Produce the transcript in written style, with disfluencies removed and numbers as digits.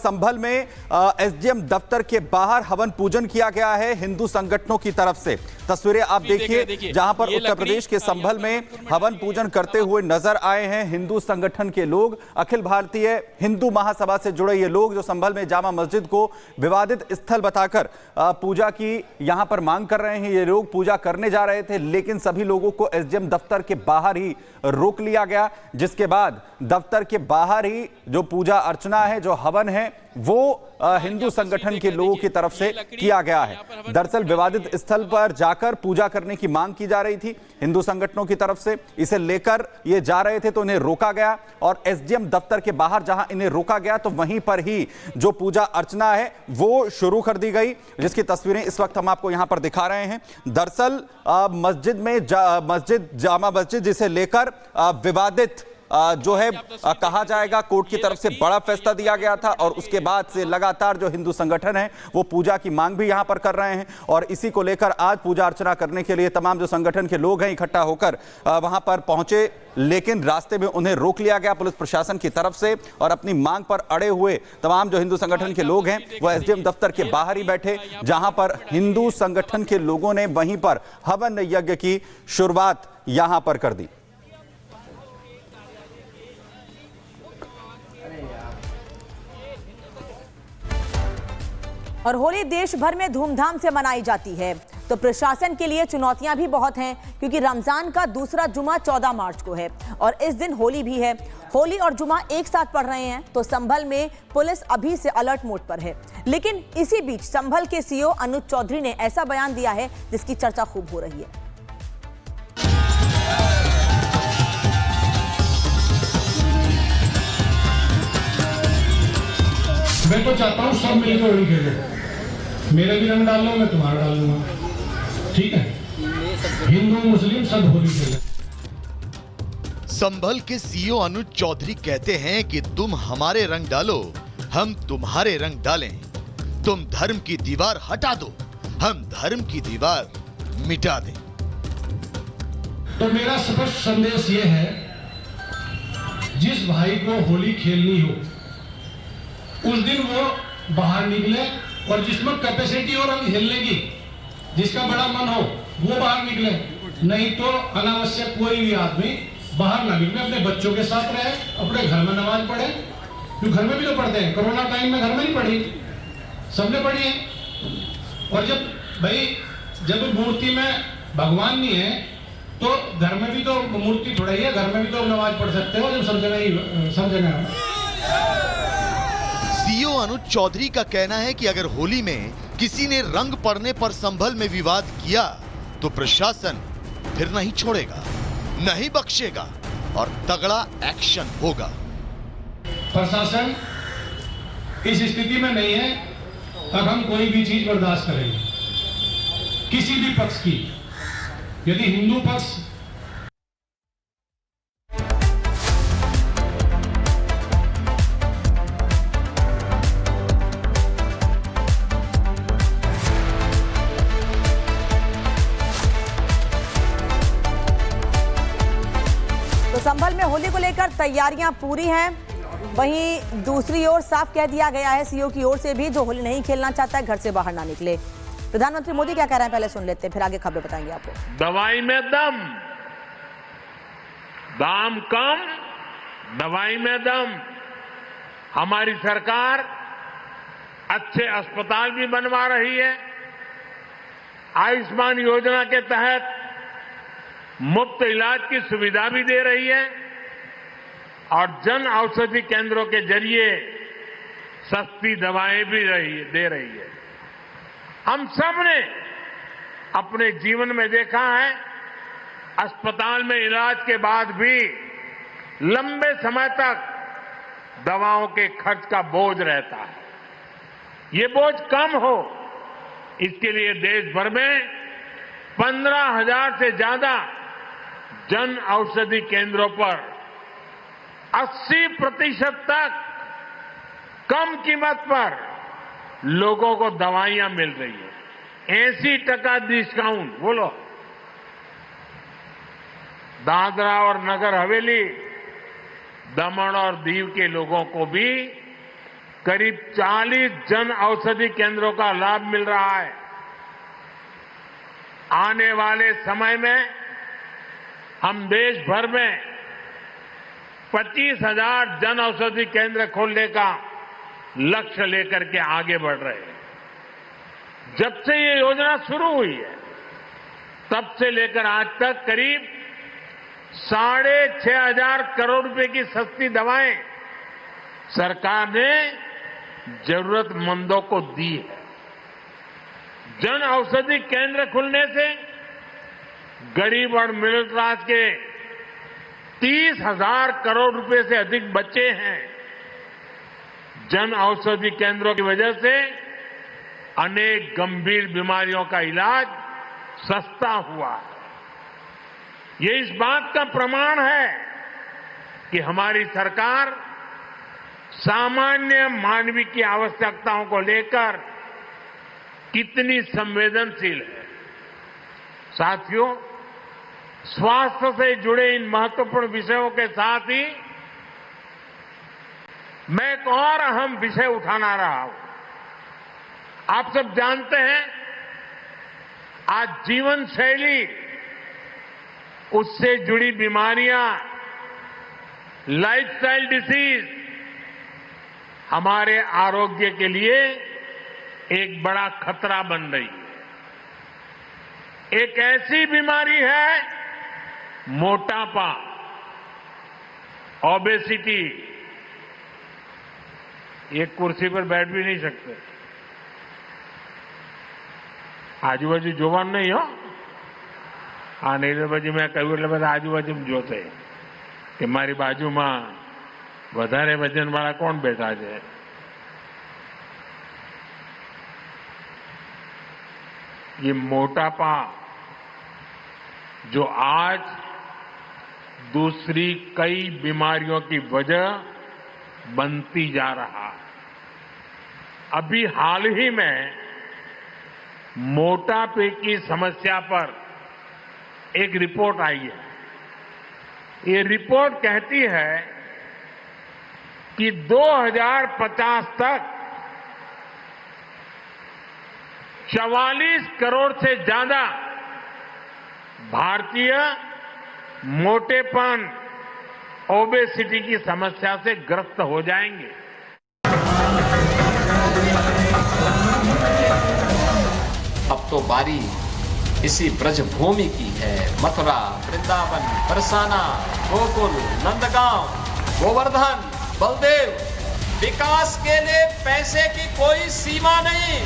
संभल में एसडीएम दफ्तर के बाहर हवन पूजन किया गया है हिंदू संगठनों की तरफ से। तस्वीरें आप देखिए जहां पर उत्तर प्रदेश के संभल में हवन पूजन करते हुए नजर आए हैं हिंदू संगठन के लोग। अखिल भारतीय हिंदू महासभा से जुड़े ये लोग जो संभल में जामा मस्जिद को विवादित स्थल बताकर पूजा की यहां पर मांग कर रहे हैं। ये लोग पूजा करने जा रहे थे, लेकिन सभी लोगों को एसडीएम दफ्तर के बाहर ही रोक लिया गया, जिसके बाद दफ्तर के बाहर ही जो पूजा अर्चना है, जो हवन है, वो हिंदू संगठन के लोगों की तरफ से किया गया है। दरअसल विवादित स्थल पर जाकर पूजा करने की मांग की जा रही थी हिंदू संगठनों की तरफ से। इसे लेकर ये जा रहे थे तो इन्हें रोका गया और एसडीएम दफ्तर के बाहर जहां इन्हें रोका गया तो वहीं पर ही जो पूजा अर्चना है वो शुरू कर दी गई, जिसकी तस्वीरें इस वक्त हम आपको यहां पर दिखा रहे हैं। दरअसल मस्जिद में जामा मस्जिद जिसे लेकर विवादित जो है कहा जाएगा कोर्ट की तरफ से बड़ा फैसला दिया गया था और उसके बाद से लगातार जो हिंदू संगठन है वो पूजा की मांग भी यहां पर कर रहे हैं और इसी को लेकर आज पूजा अर्चना करने के लिए तमाम जो संगठन के लोग हैं इकट्ठा होकर वहां पर पहुंचे, लेकिन रास्ते में उन्हें रोक लिया गया पुलिस प्रशासन की तरफ से और अपनी मांग पर अड़े हुए तमाम जो हिंदू संगठन के लोग हैं वो एसडीएम दफ्तर के बाहर ही बैठे, जहां पर हिंदू संगठन के लोगों ने वहीं पर हवन यज्ञ की शुरुआत यहां पर कर दी। और होली देश भर में धूमधाम से मनाई जाती है, तो प्रशासन के लिए चुनौतियां भी बहुत हैं, क्योंकि रमजान का दूसरा जुमा 14 मार्च को है और इस दिन होली भी है। होली और जुमा एक साथ पड़ रहे हैं, तो संभल में पुलिस अभी से अलर्ट मोड पर है। लेकिन इसी बीच संभल के सीओ अनुज चौधरी ने ऐसा बयान दिया है जिसकी चर्चा खूब हो रही है। मैं तो चाहता हूँ सब मिलकर होली खेलो, मेरे भी रंग डाल लो, मैं तुम्हारा डाल लूंगा, ठीक है? हिंदू मुस्लिम सब होली खेले। संभल के सीईओ अनुज चौधरी कहते हैं कि तुम हमारे रंग डालो, हम तुम्हारे रंग डालें। तुम धर्म की दीवार हटा दो, हम धर्म की दीवार मिटा दें। तो मेरा स्पष्ट संदेश ये है, जिस भाई को होली खेलनी हो उस दिन वो बाहर निकले और जिसमें कैपेसिटी हो रंग खेलने की, जिसका बड़ा मन हो वो बाहर निकले, नहीं तो अनावश्यक कोई भी आदमी बाहर ना निकले, अपने बच्चों के साथ रहे, अपने घर में नमाज पढ़े, क्योंकि घर में भी तो पढ़ते हैं। कोरोना टाइम में घर में नहीं पढ़ी, सबने पढ़ी है। और जब मूर्ति में भगवान नहीं है तो घर में भी तो मूर्ति थोड़ा ही है, घर में भी तो नमाज पढ़ सकते हो, जब सब जगह सीईओ अनुज चौधरी का कहना है कि अगर होली में किसी ने रंग पड़ने पर संभल में विवाद किया तो प्रशासन फिर नहीं छोड़ेगा, नहीं बख्शेगा और तगड़ा एक्शन होगा। प्रशासन इस स्थिति में नहीं है अब हम कोई भी चीज बर्दाश्त करेंगे किसी भी पक्ष की। यदि हिंदू पक्ष संभल में होली को लेकर तैयारियां पूरी हैं। वहीं दूसरी ओर साफ कह दिया गया है सीओ की ओर से भी, जो होली नहीं खेलना चाहता है घर से बाहर ना निकले। प्रधानमंत्री मोदी क्या कह रहे हैं पहले सुन लेते हैं, फिर आगे खबरें बताएंगे आपको। दवाई में दम, दाम कम, दवाई में दम। हमारी सरकार अच्छे अस्पताल भी बनवा रही है, आयुष्मान योजना के तहत मुफ्त इलाज की सुविधा भी दे रही है और जन औषधि केंद्रों के जरिए सस्ती दवाएं भी दे रही है। हम सब ने अपने जीवन में देखा है, अस्पताल में इलाज के बाद भी लंबे समय तक दवाओं के खर्च का बोझ रहता है। ये बोझ कम हो, इसके लिए देश भर में 15,000 से ज्यादा जन औषधि केंद्रों पर 80% तक कम कीमत पर लोगों को दवाइयां मिल रही है। 80% डिस्काउंट। बोलो, दादरा और नगर हवेली, दमन और दीव के लोगों को भी करीब 40 जन औषधि केंद्रों का लाभ मिल रहा है। आने वाले समय में हम देश भर में 25,000 जन औषधि केंद्र खोलने का लक्ष्य लेकर के आगे बढ़ रहे हैं। जब से ये योजना शुरू हुई है तब से लेकर आज तक करीब 6,500 करोड़ रुपए की सस्ती दवाएं सरकार ने जरूरतमंदों को दी है। जन औषधि केंद्र खुलने से गरीब और मिडिल क्लास के 30,000 करोड़ रुपए से अधिक बचे हैं। जन औषधि केंद्रों की वजह से अनेक गंभीर बीमारियों का इलाज सस्ता हुआ है। ये इस बात का प्रमाण है कि हमारी सरकार सामान्य मानवीय की आवश्यकताओं को लेकर कितनी संवेदनशील है। साथियों, स्वास्थ्य से जुड़े इन महत्वपूर्ण विषयों के साथ ही मैं एक और अहम विषय उठाना रहा हूं। आप सब जानते हैं आज जीवन शैली, उससे जुड़ी बीमारियां, लाइफस्टाइल डिसीज हमारे आरोग्य के लिए एक बड़ा खतरा बन रही है। एक ऐसी बीमारी है मोटापा, ओबेसिटी। एक कुर्सी पर बैठ भी नहीं सकते। આજુબાજુ જોવાનું નહીં હો। આ નહીં તો પછી મેં કહ્યું એટલે બધા આજુબાજુ જોતે કે મારી બાજુમાં વધારે વજનવાળા કોણ બેઠા છે। ये मोटापा जो आज दूसरी कई बीमारियों की वजह बनती जा रहा है। अभी हाल ही में मोटापे की समस्या पर एक रिपोर्ट आई है। ये रिपोर्ट कहती है कि 2050 तक 44 करोड़ से ज्यादा भारतीय मोटेपन, ओबेसिटी की समस्या से ग्रस्त हो जाएंगे। अब तो बारी इसी ब्रजभूमि की है। मथुरा, वृंदावन, बरसाना, गोकुल, नंदगांव, गोवर्धन, बलदेव। विकास के लिए पैसे की कोई सीमा नहीं।